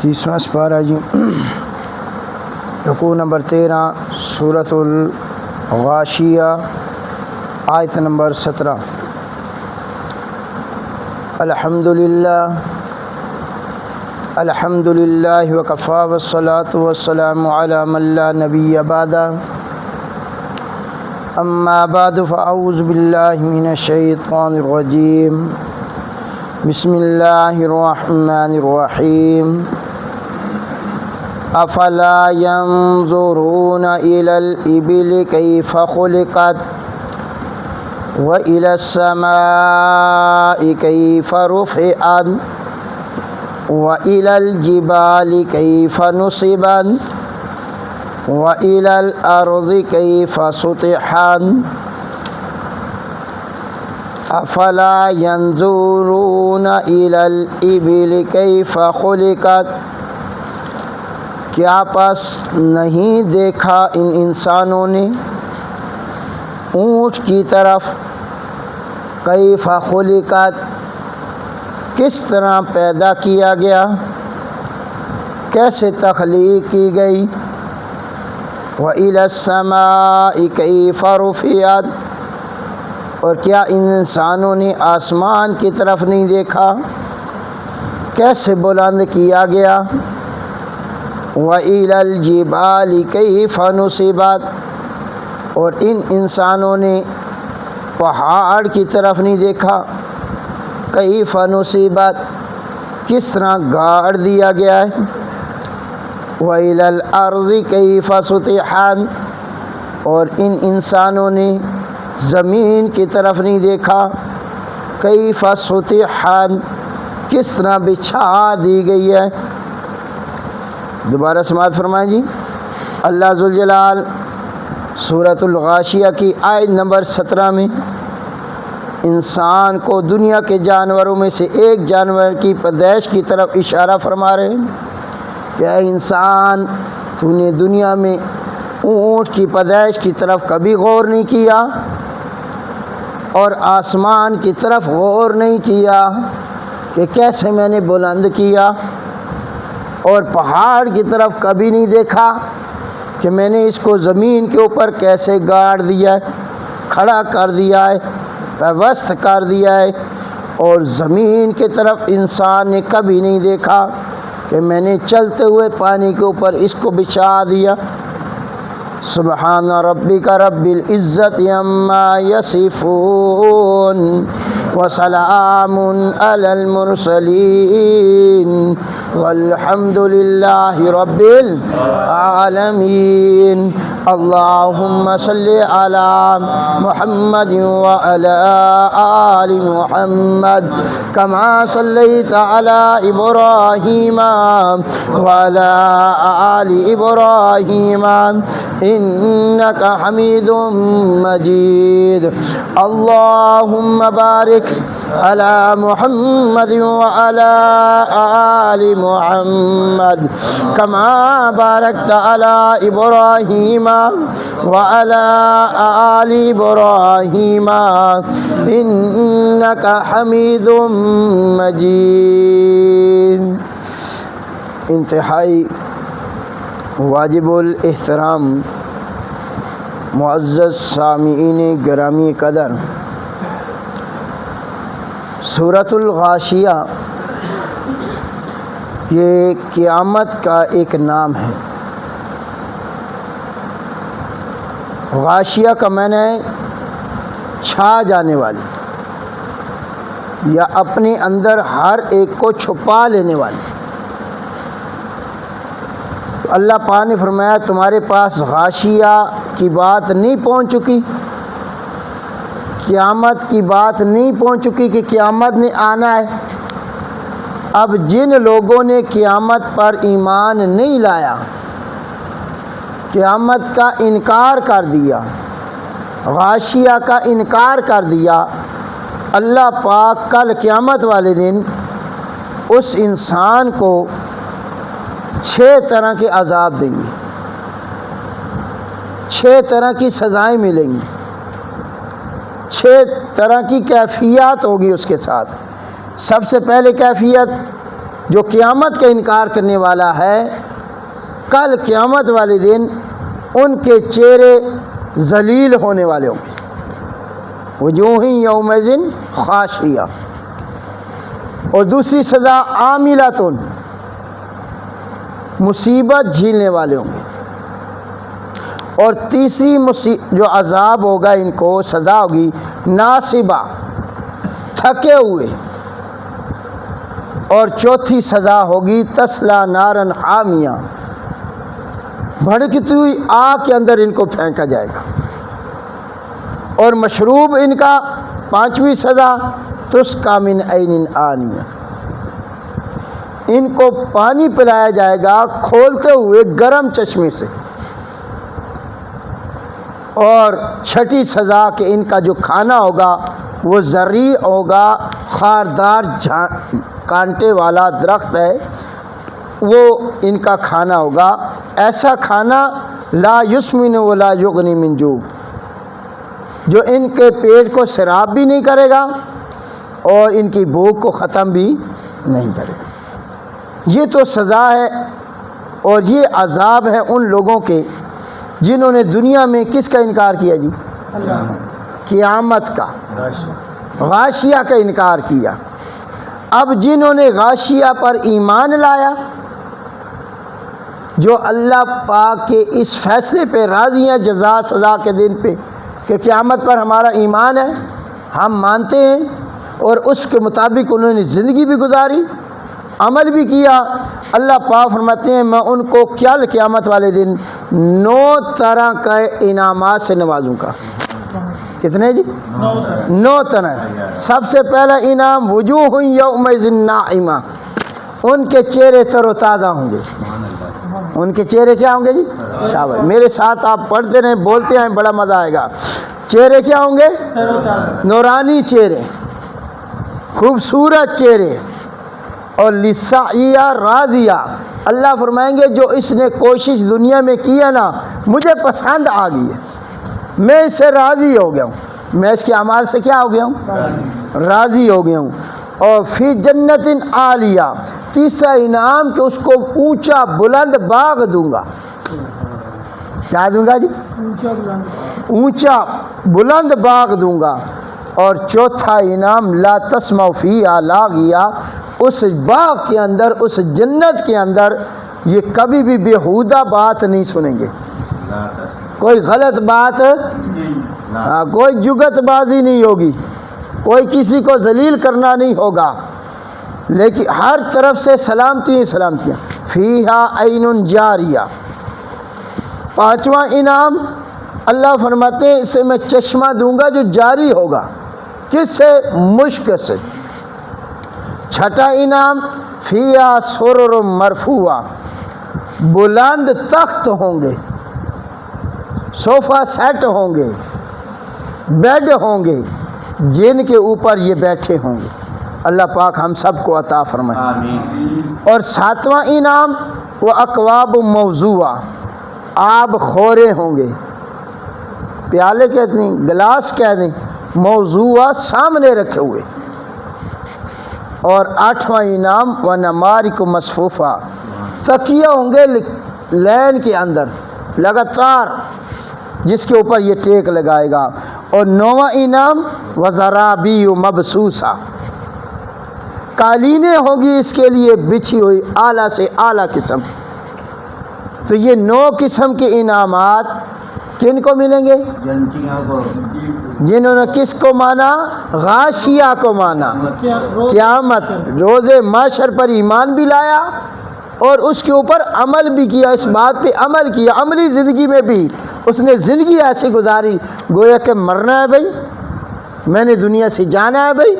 30واں سپارہ جی، رکوع نمبر 13، سورۃ الغاشیہ، آیت نمبر 17۔ الحمدللہ وکفیٰ والصلاۃ والسلام علی من لا نبی بعدہ، اما بعد فاعوذ باللہ من الشیطان الرجیم، بسم اللہ الرحمن الرحیم۔ افلا ينظرون إلى الإبل كيف خلقت وإلى السماء كيف رفعت وإلى الجبال كيف نصبت وإلى الأرض كيف سطحت افلا ينظرون إلى الإبل كيف خلقت، کیا پس نہیں دیکھا ان انسانوں نے اونٹ کی طرف، کیف خلقت، کس طرح پیدا کیا گیا، کیسے تخلیق کی گئی، وَإِلَى السَّمَاءِ كَيْفَ رُفِعَتْ، اور کیا ان انسانوں نے آسمان کی طرف نہیں دیکھا، کیسے بلند کیا گیا، وَإِلَى الْجِبَالِ كَيْفَ نُصِبَتْ، اور ان انسانوں نے پہاڑ کی طرف نہیں دیکھا، كَيْفَ نُصِبَتْ، کس طرح گاڑ دیا گیا ہے، وَإِلَى الْأَرْضِ كَيْفَ سُطِحَتْ، اور ان انسانوں نے زمین کی طرف نہیں دیکھا، كَيْفَ سُطِحَتْ، کس طرح بچھا دی گئی ہے۔ دوبارہ سماعت فرمائیں جی۔ اللہ ذوالجلال سورۃ الغاشیہ کی آیت نمبر 17 میں انسان کو دنیا کے جانوروں میں سے ایک جانور کی پیدائش کی طرف اشارہ فرما رہے ہیں کہ اے انسان، تو نے دنیا میں اونٹ کی پیدائش کی طرف کبھی غور نہیں کیا، اور آسمان کی طرف غور نہیں کیا کہ کیسے میں نے بلند کیا، اور پہاڑ کی طرف کبھی نہیں دیکھا کہ میں نے اس کو زمین کے اوپر کیسے گاڑ دیا ہے، کھڑا کر دیا ہے، پیوست کر دیا ہے، اور زمین کی طرف انسان نے کبھی نہیں دیکھا کہ میں نے چلتے ہوئے پانی کے اوپر اس کو بچھا دیا۔ سبحان ربک رب العزت عما یصفون وسلام علی المرسلین والحمد للہ رب العالمین۔ اللہم صلی علی محمد وعلی آل محمد کما صلیت علی ابراہیم وعلی آل ابراہیم انک حمید مجید۔ اللہم بارک علی محمد وعلی آل محمد کما بارکت علی ابراہیم وعلی آل ابراہیم انک حمید مجید۔ انتہائی واجب الاحترام معزز سامعین گرامی قدر، سورۃ الغاشیہ یہ قیامت کا ایک نام ہے۔ غاشیہ کا معنی ہے چھا جانے والی، یا اپنے اندر ہر ایک کو چھپا لینے والی۔ اللہ پاک نے فرمایا تمہارے پاس غاشیہ کی بات نہیں پہنچ چکی، قیامت کی بات نہیں پہنچ چکی کہ قیامت نے آنا ہے۔ اب جن لوگوں نے قیامت پر ایمان نہیں لایا، قیامت کا انکار کر دیا، غاشیہ کا انکار کر دیا، اللہ پاک کل قیامت والے دن اس انسان کو 6 طرح کے عذاب دیں گے، 6 طرح کی سزائیں ملیں گی، 6 طرح کی کیفیات ہوگی اس کے ساتھ۔ سب سے پہلے کیفیت جو قیامت کا انکار کرنے والا ہے، کل قیامت والے دن ان کے چہرے ذلیل ہونے والے ہوں گے، وجوہ یومئذ خاشعہ۔ اور دوسری سزا عاملۃ، مصیبت جھیلنے والے ہوں گے۔ اور تیسری جو عذاب ہوگا ان کو، سزا ہوگی ناصبہ، تھکے ہوئے۔ اور چوتھی سزا ہوگی تسلا نارن حامیہ، بھڑکتی ہوئی آگ کے اندر ان کو پھینکا جائے گا۔ اور مشروب ان کا پانچویں سزا تسقی من عین آنیہ، ان کو پانی پلایا جائے گا کھولتے ہوئے گرم چشمے سے۔ اور چھٹی سزا کہ ان کا جو کھانا ہوگا وہ زرعی ہوگا، خاردار کانٹے والا درخت ہے وہ ان کا کھانا ہوگا، ایسا کھانا لا یسمن ولا یغنی من جوع، جو ان کے پیٹ کو سیراب بھی نہیں کرے گا اور ان کی بھوک کو ختم بھی نہیں کرے گا۔ یہ تو سزا ہے اور یہ عذاب ہے ان لوگوں کے جنہوں نے دنیا میں کس کا انکار کیا جی؟ قیامت کا، غاشیہ کا انکار کیا۔ اب جنہوں نے غاشیہ پر ایمان لایا، جو اللہ پاک کے اس فیصلے پہ راضی ہیں جزا سزا کے دن پہ کہ قیامت پر ہمارا ایمان ہے، ہم مانتے ہیں، اور اس کے مطابق انہوں نے زندگی بھی گزاری، عمل بھی کیا، اللہ پاک فرماتے ہیں میں ان کو کل قیامت والے دن 9 طرح کے انعامات سے نوازوں گا۔ کتنے جی؟ 9 طرح۔ سب سے پہلا انعام وجوہ یومئذ ناعمہ، ان کے چہرے تر و تازہ ہوں گے۔ ان کے چہرے کیا ہوں گے جی؟ شاباش، میرے ساتھ آپ پڑھتے رہیں، بولتے ہیں، بڑا مزہ آئے گا۔ چہرے کیا ہوں گے؟ نورانی چہرے، خوبصورت چہرے۔ اور لسعیہ راضیہ، اللہ فرمائیں گے جو اس نے کوشش دنیا میں کی ہے نا، مجھے پسند آ گئی ہے، میں اس سے راضی ہو گیا ہوں، میں اس کے اعمال سے کیا ہو گیا ہوں؟ راضی ہو گیا ہوں۔ اور فی جنت عالیہ، تیسرا انعام کہ اس کو اونچا بلند باغ دوں گا۔ کیا دوں گا جی؟ اونچا بلند باغ دوں گا۔ اور چوتھا انعام لا تسمع فیہا لاغیہ، اس باغ کے اندر، اس جنت کے اندر یہ کبھی بھی بیہودہ بات نہیں سنیں گے، کوئی غلط بات، کوئی جگت بازی نہیں ہوگی، کوئی کسی کو ذلیل کرنا نہیں ہوگا، لیکن ہر طرف سے سلامتی ہی سلامتیاں۔ فیہا عین جاریہ، پانچواں انعام اللہ فرماتے ہیں اسے میں چشمہ دوں گا جو جاری ہوگا، کس سے؟ مشک سے۔ چھٹا انعام فیہا سرر مرفوعہ، بلند تخت ہوں گے، صوفہ سیٹ ہوں گے، بیڈ ہوں گے جن کے اوپر یہ بیٹھے ہوں گے۔ اللہ پاک ہم سب کو عطا فرمائے۔ آمین۔ اور ساتواں انعام وہ اکواب موضوعہ، آب خورے ہوں گے، پیالے کہتے ہیں، گلاس کہہ دیں، موضوعہ سامنے رکھے ہوئے۔ اور آٹھواں انعام ونمارق مصفوفہ، تکیے ہوں گے لین کے اندر لگاتار، جس کے اوپر یہ ٹیک لگائے گا۔ اور نواں انعام وزرابی مبسوسہ، قالینیں ہوں گی اس کے لیے بچھی ہوئی اعلیٰ سے اعلیٰ قسم۔ تو یہ 9 قسم کے انعامات کن کو ملیں گے؟ جنتیوں کو، جنہوں نے کس کو مانا؟ غاشیہ کو مانا، قیامت روز محشر پر ایمان بھی لایا اور اس کے اوپر عمل بھی کیا، اس بات پہ عمل کیا، عملی زندگی میں بھی اس نے زندگی ایسی گزاری گویا کہ مرنا ہے بھائی، میں نے دنیا سے جانا ہے بھائی،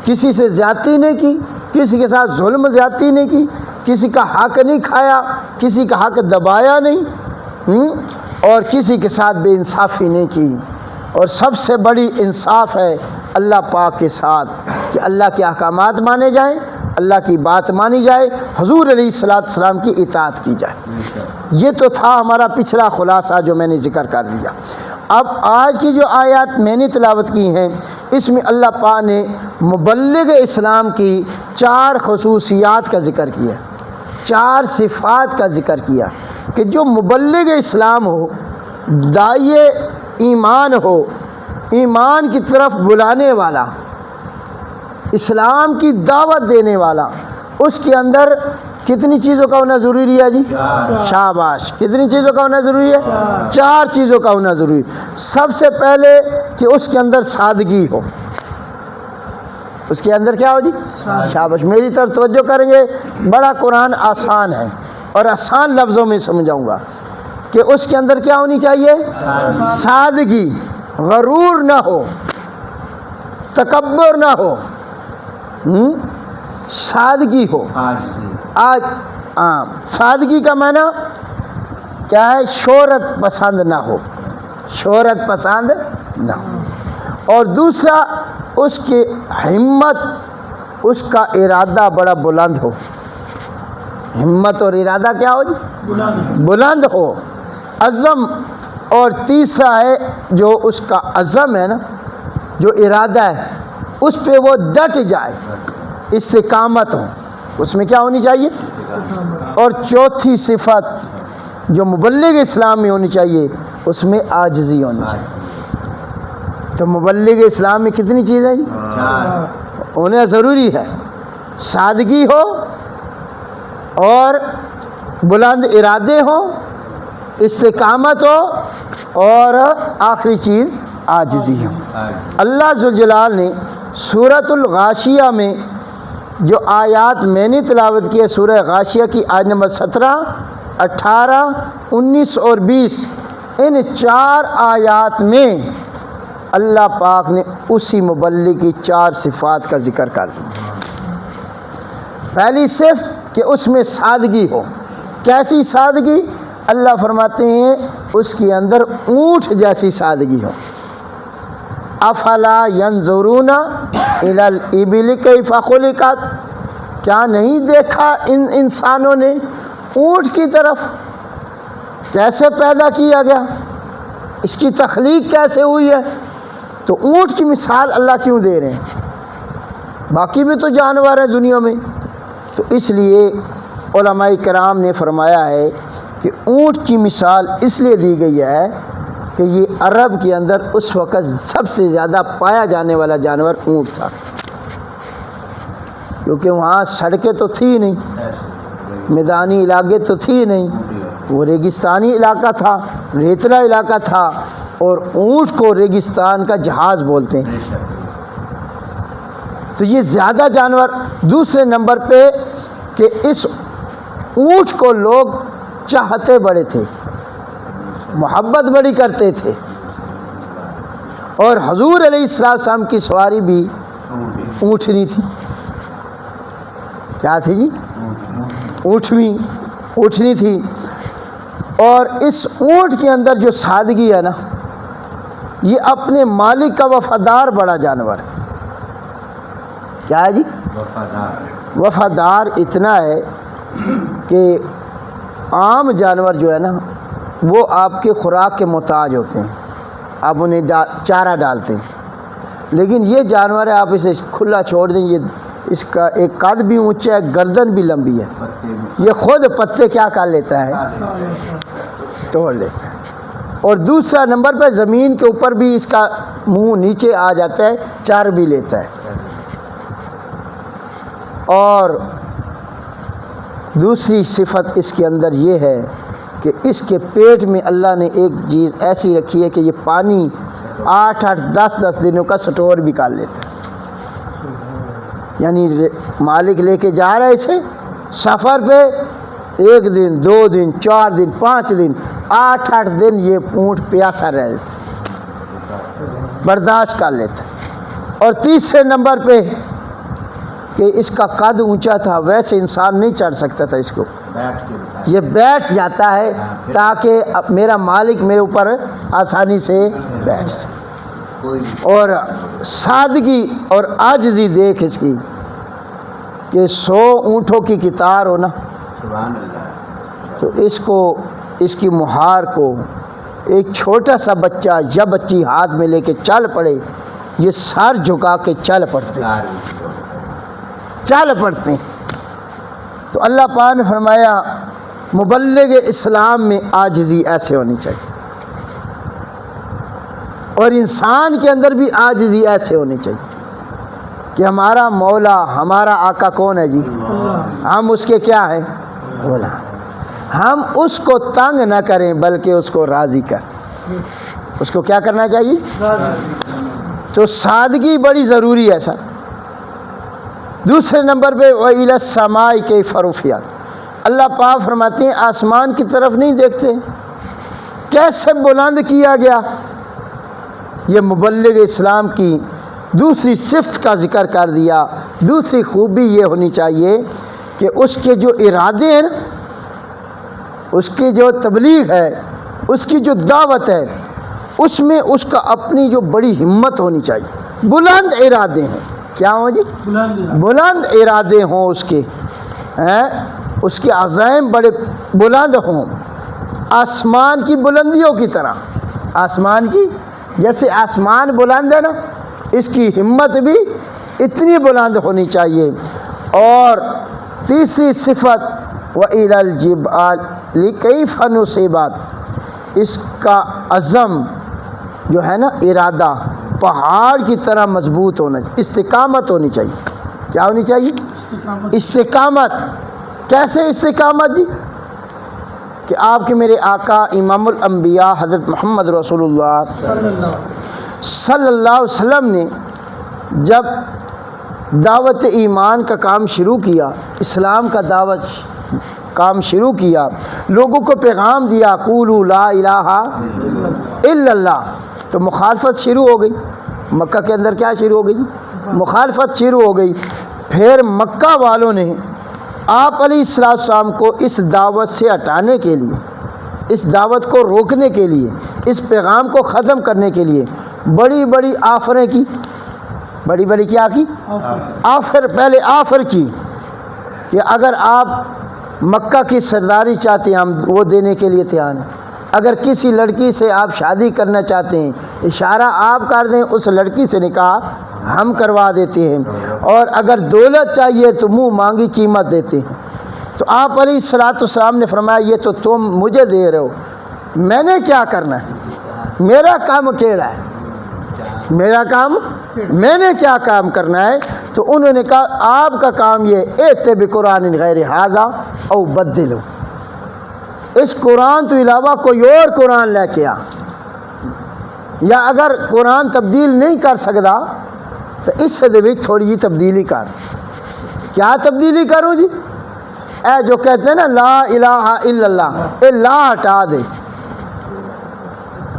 کسی سے زیادتی نہیں کی، کسی کے ساتھ ظلم زیادتی نہیں کی، کسی کا حق نہیں کھایا، کسی کا حق دبایا نہیں، اور کسی کے ساتھ بے انصافی نہیں کی۔ اور سب سے بڑی انصاف ہے اللہ پاک کے ساتھ کہ اللہ کے احکامات مانے جائیں، اللہ کی بات مانی جائے، حضور علیہ السلام کی اطاعت کی جائے۔ یہ تو تھا ہمارا پچھلا خلاصہ جو میں نے ذکر کر دیا۔ اب آج کی جو آیات میں نے تلاوت کی ہیں اس میں اللہ پاک نے مبلغ اسلام کی 4 خصوصیات کا ذکر کیا، 4 صفات کا ذکر کیا کہ جو مبلغ اسلام ہو، داعی ایمان ہو، ایمان کی طرف بلانے والا، اسلام کی دعوت دینے والا، اس کے اندر کتنی چیزوں کا ہونا ضروری ہے جی؟ شاباش، کتنی چیزوں کا ہونا ضروری ہے؟ 4 چیزوں کا ہونا ضروری۔ سب سے پہلے کہ اس کے اندر سادگی ہو، اس کے اندر کیا ہو جی؟ شاباش، میری طرف توجہ کریں گے، بڑا قرآن آسان ہے اور آسان لفظوں میں سمجھاؤں گا کہ اس کے اندر کیا ہونی چاہیے؟ سادگی، غرور نہ ہو، تکبر نہ ہو، سادگی ہو۔ آج سادگی کا معنی کیا ہے؟ شہرت پسند نہ ہو، شہرت پسند نہ ہو۔ اور دوسرا اس کی ہمت، اس کا ارادہ بڑا بلند ہو، ہمت اور ارادہ کیا ہو جی؟ بلند ہو، عزم۔ اور تیسرا ہے جو اس کا عزم ہے نا، جو ارادہ ہے اس پہ وہ ڈٹ جائے، استقامت ہو، اس میں کیا ہونی چاہیے؟ اور چوتھی صفت جو مبلغ اسلام میں ہونی چاہیے اس میں عاجزی ہونی چاہیے۔ تو مبلغ اسلام میں کتنی چیزیں جی ہونا ضروری ہے؟ سادگی ہو اور بلند ارادے ہوں، استقامت ہو، اور آخری چیز عاجزی ہو۔ اللہ ذوالجلال نے سورۃ الغاشیہ میں جو آیات میں نے تلاوت کی ہے، سورہ غاشیہ کی آیت نمبر 17، 18، 19 اور 20، ان 4 آیات میں اللہ پاک نے اسی مبلغ کی 4 صفات کا ذکر کر دیا۔ پہلی صفت کہ اس میں سادگی ہو۔ کیسی سادگی؟ اللہ فرماتے ہیں اس کے اندر اونٹ جیسی سادگی ہو۔ افلا ینظرون الی الابل کیف خلقت، کیا نہیں دیکھا ان انسانوں نے اونٹ کی طرف کیسے پیدا کیا گیا، اس کی تخلیق کیسے ہوئی ہے؟ تو اونٹ کی مثال اللہ کیوں دے رہے ہیں؟ باقی بھی تو جانور ہیں دنیا میں۔ تو اس لیے علماء کرام نے فرمایا ہے کہ اونٹ کی مثال اس لیے دی گئی ہے کہ یہ عرب کے اندر اس وقت سب سے زیادہ پایا جانے والا جانور اونٹ تھا، کیونکہ وہاں سڑکیں تو تھی نہیں، میدانی علاقے تو تھی نہیں، وہ ریگستانی علاقہ تھا، ریتلا علاقہ تھا، اور اونٹ کو ریگستان کا جہاز بولتے ہیں۔ تو یہ زیادہ جانور۔ دوسرے نمبر پہ کہ اس اونٹ کو لوگ چاہتے بڑے تھے، محبت بڑی کرتے تھے، اور حضور علیہ السلام کی سواری بھی اونٹنی تھی۔ کیا تھی جی؟ اونٹنی تھی۔ اور اس اونٹ کے اندر جو سادگی ہے نا، یہ اپنے مالک کا وفادار بڑا جانور ہے۔ کیا ہے جی؟ وفادار اتنا ہے کہ عام جانور جو ہے نا وہ آپ کے خوراک کے محتاج ہوتے ہیں، آپ انہیں چارہ ڈالتے ہیں، لیکن یہ جانور ہے آپ اسے کھلا چھوڑ دیں، یہ اس کا ایک قد بھی اونچا ہے، گردن بھی لمبی ہے، یہ خود پتے کیا کر لیتا ہے؟ توڑ لیتا ہے۔ اور دوسرا نمبر پہ زمین کے اوپر بھی اس کا منہ نیچے آ جاتا ہے، چر بھی لیتا ہے۔ اور دوسری صفت اس کے اندر یہ ہے کہ اس کے پیٹ میں اللہ نے ایک چیز ایسی رکھی ہے کہ یہ پانی 8-8 10-10 دنوں کا سٹور بھی کر لیتا ہے۔ یعنی مالک لے کے جا رہا ہے اسے سفر پہ، 1 دن 2 دن 4 دن 5 دن 8-8 دن یہ اونٹ پیاسا رہے، برداشت کر لیتا ہے۔ اور تیسرے نمبر پہ کہ اس کا قد اونچا تھا، ویسے انسان نہیں چڑھ سکتا تھا اس کو، یہ بیٹھ جاتا ہے تاکہ میرا مالک میرے اوپر آسانی سے بیٹھ جائے۔ اور سادگی اور عاجزی دیکھ اس کی کہ 100 اونٹوں کی قطار ہو نا، تو اس کو، اس کی مہار کو ایک چھوٹا سا بچہ یا بچی ہاتھ میں لے کے چل پڑے، یہ سر جھکا کے چل پڑتے ہیں۔ تو اللہ پاک نے فرمایا مبلغ اسلام میں عاجزی ایسے ہونی چاہیے، اور انسان کے اندر بھی عاجزی ایسے ہونی چاہیے کہ ہمارا مولا، ہمارا آقا کون ہے جی؟ ہم اس کے کیا ہیں؟ مولا۔ ہم اس کو تنگ نہ کریں بلکہ اس کو راضی کریں۔ اس کو کیا کرنا چاہیے؟ تو سادگی بڑی ضروری ہے سر۔ دوسرے نمبر پہ وَإِلَى السَّمَاءِ كَيْفَ رُفِعَتْ، اللہ پاک فرماتے ہیں آسمان کی طرف نہیں دیکھتے، کیسے بلند کیا گیا۔ یہ مبلغ اسلام کی دوسری صفت کا ذکر کر دیا۔ دوسری خوبی یہ ہونی چاہیے کہ اس کے جو ارادے ہیں، اس کی جو تبلیغ ہے، اس کی جو دعوت ہے، اس میں اس کا اپنی جو بڑی ہمت ہونی چاہیے، بلند ارادے ہیں۔ کیا ہوں جی؟ بلند ارادے ہوں اس کے، اس کے عزائم بڑے بلند ہوں، آسمان کی بلندیوں کی طرح۔ آسمان کی جیسے آسمان بلند ہے نا، اس کی ہمت بھی اتنی بلند ہونی چاہیے۔ اور تیسری صفت وَإِلَى الْجِبَالِ كَيْفَ نُصِبَتْ، اس کا عزم جو ہے نا، ارادہ پہاڑ کی طرح مضبوط ہونا چاہیے، استقامت ہونی چاہیے۔ کیا ہونی چاہیے؟ استقامت۔ کیسے استقامت جی؟ کہ آپ کے میرے آقا امام الانبیاء حضرت محمد رسول اللہ صلی اللہ علیہ وسلم نے جب دعوت ایمان کا کام شروع کیا، اسلام کا دعوت کام شروع کیا، لوگوں کو پیغام دیا قولوا لا الہ الا اللہ، تو مخالفت شروع ہو گئی۔ مکہ کے اندر کیا شروع ہو گئی جی؟ مخالفت شروع ہو گئی۔ پھر مکہ والوں نے آپ علیہ السلام کو اس دعوت سے ہٹانے کے لیے، اس دعوت کو روکنے کے لیے، اس پیغام کو ختم کرنے کے لیے بڑی بڑی آفریں کی۔ بڑی بڑی کیا کی؟ آفر۔ پہلے آفر کی کہ اگر آپ مکہ کی سرداری چاہتے ہیں ہم وہ دینے کے لیے تیار ہیں، اگر کسی لڑکی سے آپ شادی کرنا چاہتے ہیں اشارہ آپ کر دیں، اس لڑکی سے نکاح ہم کروا دیتے ہیں، اور اگر دولت چاہیے تو منہ مانگی قیمت دیتے ہیں۔ تو آپ علیہ السلام نے فرمایا یہ تو تم مجھے دے رہے ہو، میں نے کیا کرنا ہے؟ میرا کام کیڑا ہے؟ میرا کام، میں نے کیا کام کرنا ہے؟ تو انہوں نے کہا آپ کا کام یہ ایت بقرآن غیر ھذا او بدلو، اس قرآن تو علاوہ کوئی اور قرآن لے کے آ، یا اگر قرآن تبدیل نہیں کر سکتا تو اس سے تھوڑی جی تبدیلی کر۔ کیا تبدیلی کروں جی؟ اے جو کہتے ہیں نا لا الہ الا اللہ، اے لا ہٹا دے۔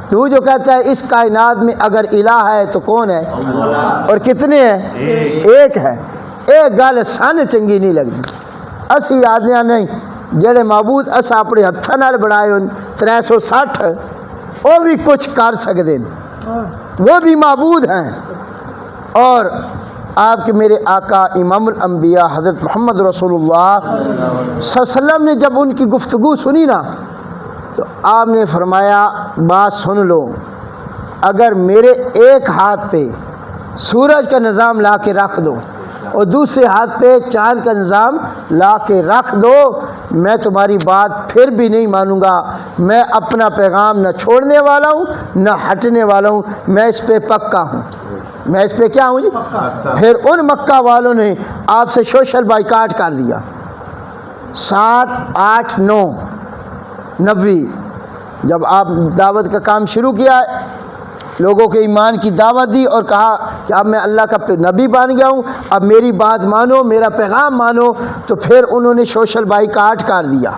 تو جو کہتا ہے اس کائنات میں اگر الہ ہے تو کون ہے؟ اور کتنے ہیں؟ ایک ہے۔ ایک گل سن چنگی نہیں لگتی، اسی آدمیاں نہیں جڑے معبود اسا اپنے ہتھاں نال بنائے 360 وہ بھی کچھ کر سکتے ہیں، وہ بھی معبود ہیں۔ اور آپ کے میرے آقا امام الانبیاء حضرت محمد رسول اللہ صلی اللہ علیہ وسلم نے جب ان کی گفتگو سنی نا، تو آپ نے فرمایا بات سن لو، اگر میرے ایک ہاتھ پہ سورج کا نظام لا کے رکھ دو اور دوسرے ہاتھ پہ چاند کا نظام لا کے رکھ دو، میں تمہاری بات پھر بھی نہیں مانوں گا۔ میں اپنا پیغام نہ چھوڑنے والا ہوں نہ ہٹنے والا ہوں، میں اس پہ پکا ہوں۔ میں اس پہ کیا ہوں جی؟ پھر ان مکہ والوں نے آپ سے سوشل بائیکاٹ کر دیا۔ 7، 8، 9، 90 جب آپ دعوت کا کام شروع کیا، لوگوں کے ایمان کی دعوت دی اور کہا کہ اب میں اللہ کا نبی بن گیا ہوں، اب میری بات مانو، میرا پیغام مانو، تو پھر انہوں نے سوشل بائیکاٹ کر دیا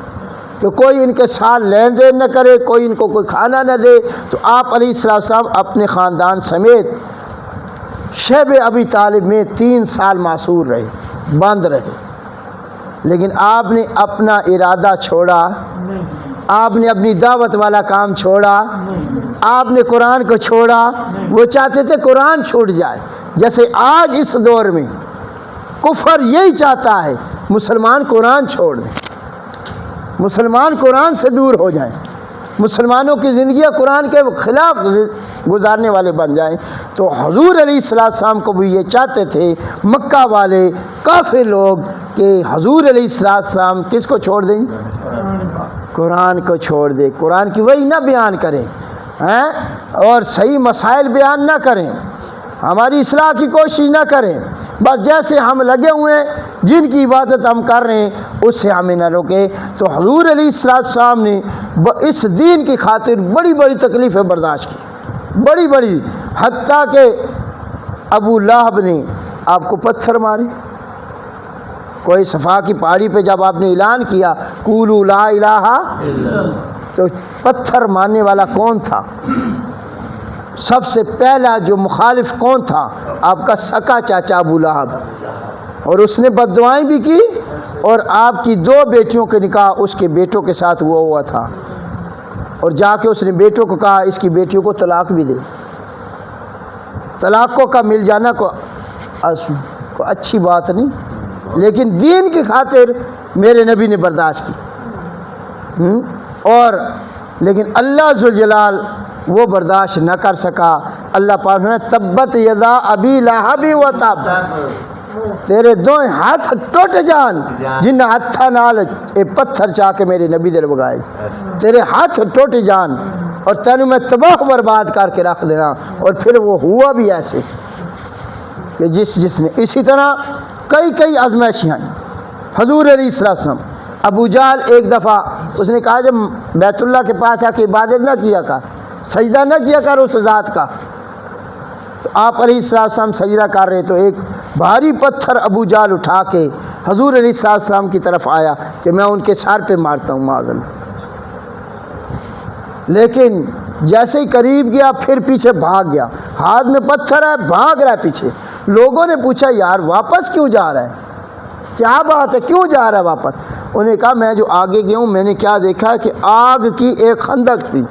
کہ کوئی ان کے ساتھ لین دین نہ کرے، کوئی ان کو کوئی کھانا نہ دے۔ تو آپ علیہ السلام اپنے خاندان سمیت شیب ابی طالب میں 3 سال معصور رہے، بند رہے، لیکن آپ نے اپنا ارادہ چھوڑا، آپ نے اپنی دعوت والا کام چھوڑا، آپ نے قرآن کو چھوڑا۔ وہ چاہتے تھے قرآن چھوٹ جائے، جیسے آج اس دور میں کفر یہی چاہتا ہے مسلمان قرآن چھوڑ دیں، مسلمان قرآن سے دور ہو جائیں، مسلمانوں کی زندگیاں قرآن کے خلاف گزارنے والے بن جائیں، تو حضور علیہ السلام کو بھی یہ چاہتے تھے مکہ والے کافر لوگ کہ حضور علیہ السلام کس کو چھوڑ دیں؟ قرآن کو چھوڑ دے، قرآن کی وحی نہ بیان کریں اور صحیح مسائل بیان نہ کریں، ہماری اصلاح کی کوشش نہ کریں، بس جیسے ہم لگے ہوئے ہیں جن کی عبادت ہم کر رہے ہیں اس سے ہمیں نہ روکے۔ تو حضور علیہ السلام نے اس دین کی خاطر بڑی بڑی تکلیفیں برداشت کی، بڑی بڑی، حتیٰ کہ ابو لہب نے آپ کو پتھر مارے۔ کوئی صفا کی پہاڑی پہ جب آپ نے اعلان کیا قولوا لا الہ، تو پتھر مارنے والا کون تھا؟ سب سے پہلا جو مخالف کون تھا؟ آپ کا سکا چاچا ابو لہب، اور اس نے بد دعائیں بھی کی، اور آپ کی 2 بیٹیوں کے نکاح اس کے بیٹوں کے ساتھ ہوا تھا، اور جا کے اس نے بیٹوں کو کہا اس کی بیٹیوں کو طلاق بھی دے۔ طلاقوں کا مل جانا کو اچھی بات نہیں، لیکن دین کی خاطر میرے نبی نے برداشت کی، اور لیکن اللہ ذوالجلال وہ برداشت نہ کر سکا۔ اللہ پاک نے تبت یدا ابی لہب و تب، تیرے 2 ہاتھ ٹوٹ جان جن ہتھا نال اے پتھر چاہ کے میرے نبی دے بگائے، تیرے ہاتھ ٹوٹ جان اور تینوں میں تباہ برباد کر کے رکھ دینا۔ اور پھر وہ ہوا بھی ایسے کہ جس نے اسی طرح کئی آزمائشیں آئیں۔ حضور علیہ السلام، ابو جہل ایک دفعہ اس نے کہا جب بیت اللہ کے پاس آ کے عبادت نہ کیا کر، سجدہ نہ کیا کر اس ذات کا، تو آپ علیہ السلام سجدہ کر رہے تو ایک بھاری پتھر ابو جہل اٹھا کے حضور علیہ السلام کی طرف آیا کہ میں ان کے سر پہ مارتا ہوں معاذ اللہ، لیکن جیسے ہی قریب گیا پھر پیچھے بھاگ گیا، ہاتھ میں پتھر ہے بھاگ رہا ہے پیچھے۔ لوگوں نے پوچھا یار واپس کیوں جا رہا ہے، کیا بات ہے کیوں جا رہا ہے واپس؟ انہوں نے کہا میں جو آگے گیا ہوں میں نے کیا دیکھا کہ آگ کی ایک خندق تھی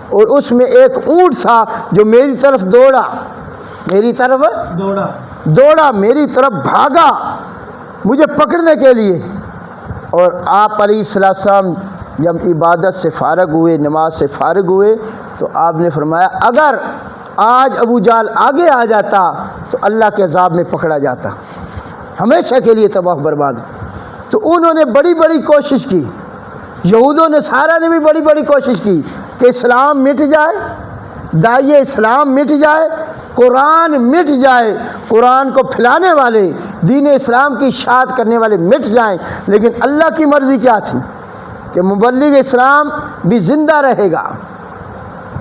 اور اس میں ایک اونٹ تھا جو میری طرف دوڑا، میری طرف بھاگا مجھے پکڑنے کے لیے۔ اور آپ علیہ السلام جب عبادت سے فارغ ہوئے، نماز سے فارغ ہوئے، تو آپ نے فرمایا اگر آج ابو جہل آگے آ جاتا تو اللہ کے عذاب میں پکڑا جاتا، ہمیشہ کے لیے تباہ برباد۔ تو انہوں نے بڑی بڑی کوشش کی، یہودوں نے سارا نے بھی بڑی بڑی کوشش کی کہ اسلام مٹ جائے، داعیہ اسلام مٹ جائے، قرآن مٹ جائے، قرآن کو پھیلانے والے دین اسلام کی اشاعت کرنے والے مٹ جائیں، لیکن اللہ کی مرضی کیا تھی کہ مبلغ اسلام بھی زندہ رہے گا،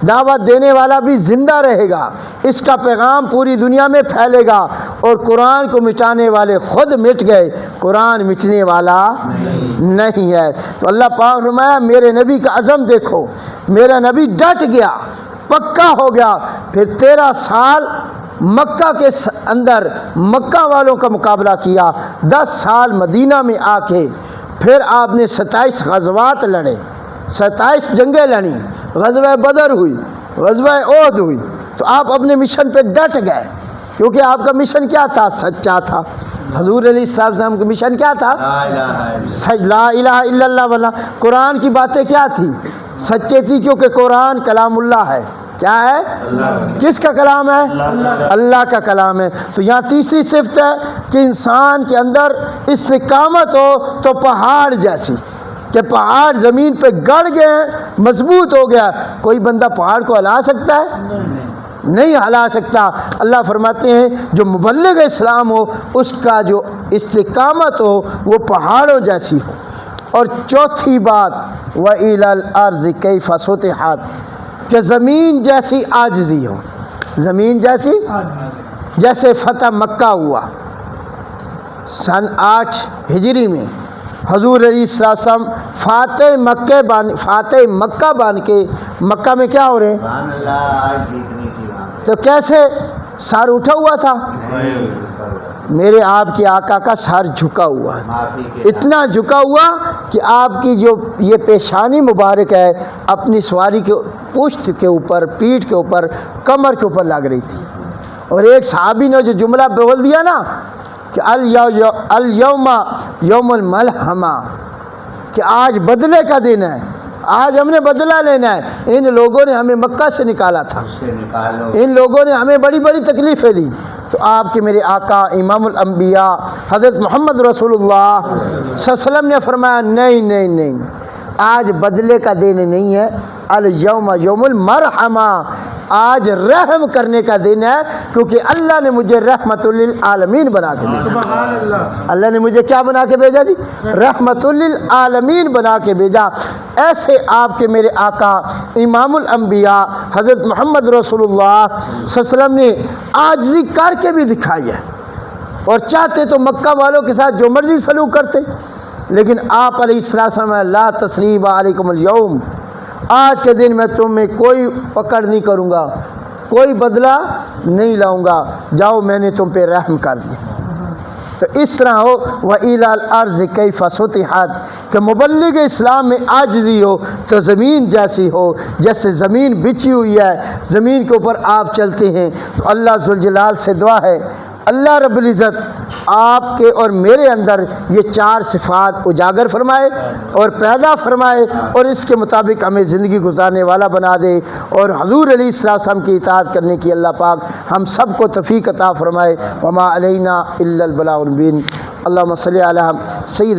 دعوت دینے والا بھی زندہ رہے گا، اس کا پیغام پوری دنیا میں پھیلے گا، اور قرآن کو مٹانے والے خود مٹ گئے، قرآن مٹنے والا نہیں ہے۔ تو اللہ پاک فرمایا میرے نبی کا عزم دیکھو، میرا نبی ڈٹ گیا، پکا ہو گیا، پھر 13 سال مکہ کے اندر مکہ والوں کا مقابلہ کیا، 10 سال مدینہ میں آ کے پھر آپ نے 27 غزوات لڑے، 27 جنگیں لڑیں، غزوہ بدر ہوئی، غزوہ احد ہوئی، تو آپ اپنے مشن پہ ڈٹ گئے، کیونکہ آپ کا مشن کیا تھا؟ سچا تھا۔ حضور علیہ السلام کا مشن کیا تھا؟ لا الہ الا اللہ والا۔ قرآن کی باتیں کیا تھی؟ سچے تھی، کیونکہ قرآن کلام اللہ ہے۔ کیا ہے؟ کس کا کلام ہے؟ اللہ کا کلام ہے۔ تو یہاں تیسری صفت ہے کہ انسان کے اندر استقامت ہو تو پہاڑ جیسی، کہ پہاڑ زمین پہ گڑ گئے ہیں، مضبوط ہو گیا، کوئی بندہ پہاڑ کو ہلا سکتا ہے؟ نہیں ہلا سکتا۔ اللہ فرماتے ہیں جو مبلغ اسلام ہو اس کا جو استقامت ہو وہ پہاڑوں جیسی ہو۔ اور چوتھی بات وَإِلَى الْأَرْضِ كَيْفَ سُطِحَتْ، کہ زمین جیسی عاجزی ہو، زمین جیسی، جیسے فتح مکہ ہوا سن 8 ہجری میں، حضور علیہ السلام فاتح مکہ بن کے مکہ میں کیا ہو رہے ہیں؟ تو کیسے سر اٹھا ہوا تھا؟ میرے آپ کے آقا کا سر جھکا ہوا ہے، اتنا جھکا ہوا کہ آپ کی جو یہ پیشانی مبارک ہے اپنی سواری کے پشت کے اوپر، پیٹھ کے اوپر، کمر کے اوپر لگ رہی تھی۔ اور ایک صحابی نے جو جملہ بول دیا نا کہ الیوم یوم الملحمہ، کہ آج بدلے کا دن ہے، آج ہم نے بدلہ لینا ہے۔ ان لوگوں نے ہمیں مکہ سے نکالا تھا، ان لوگوں نے ہمیں بڑی بڑی تکلیفیں دی، تو آپ کے میرے آقا امام الانبیاء حضرت محمد رسول اللہ صلی اللہ علیہ وسلم نے فرمایا نہیں نہیں نہیں، آج بدلے کا دن نہیں ہے، الیوم یوم المرحمہ، آج رحم کرنے کا دن ہے، کیونکہ اللہ نے مجھے رحمت للعالمین بنا کے بھیجا۔ اللہ نے مجھے کیا بنا کے بھیجا جی؟ رحمت للعالمین بنا کے بھیجا۔ ایسے آپ کے میرے آقا امام الانبیاء حضرت محمد رسول اللہ صلی اللہ علیہ وسلم نے عاجزی کر کے بھی دکھائی ہے، اور چاہتے تو مکہ والوں کے ساتھ جو مرضی سلوک کرتے، لیکن آپ علیہ السلام لا تثریب علیکم اليوم، آج کے دن میں تمہیں کوئی پکڑ نہیں کروں گا، کوئی بدلہ نہیں لاؤں گا، جاؤ میں نے تم پہ رحم کر دیا۔ تو اس طرح ہو وَإِلَى الْأَرْضِ كَيْفَ سُطِحَتْ کہ مبلغ اسلام میں عاجزی ہو تو زمین جیسی ہو، جیسے زمین بچھی ہوئی ہے، زمین کے اوپر آپ چلتے ہیں۔ تو اللہ ذوالجلال سے دعا ہے اللہ رب العزت آپ کے اور میرے اندر یہ چار صفات اجاگر فرمائے اور پیدا فرمائے، اور اس کے مطابق ہمیں زندگی گزارنے والا بنا دے، اور حضور علیہ السلام کی اطاعت کرنے کی اللہ پاک ہم سب کو توفیق عطا فرمائے۔ وما علینا الا البلاغ المبین۔ اللہم صلی علی سید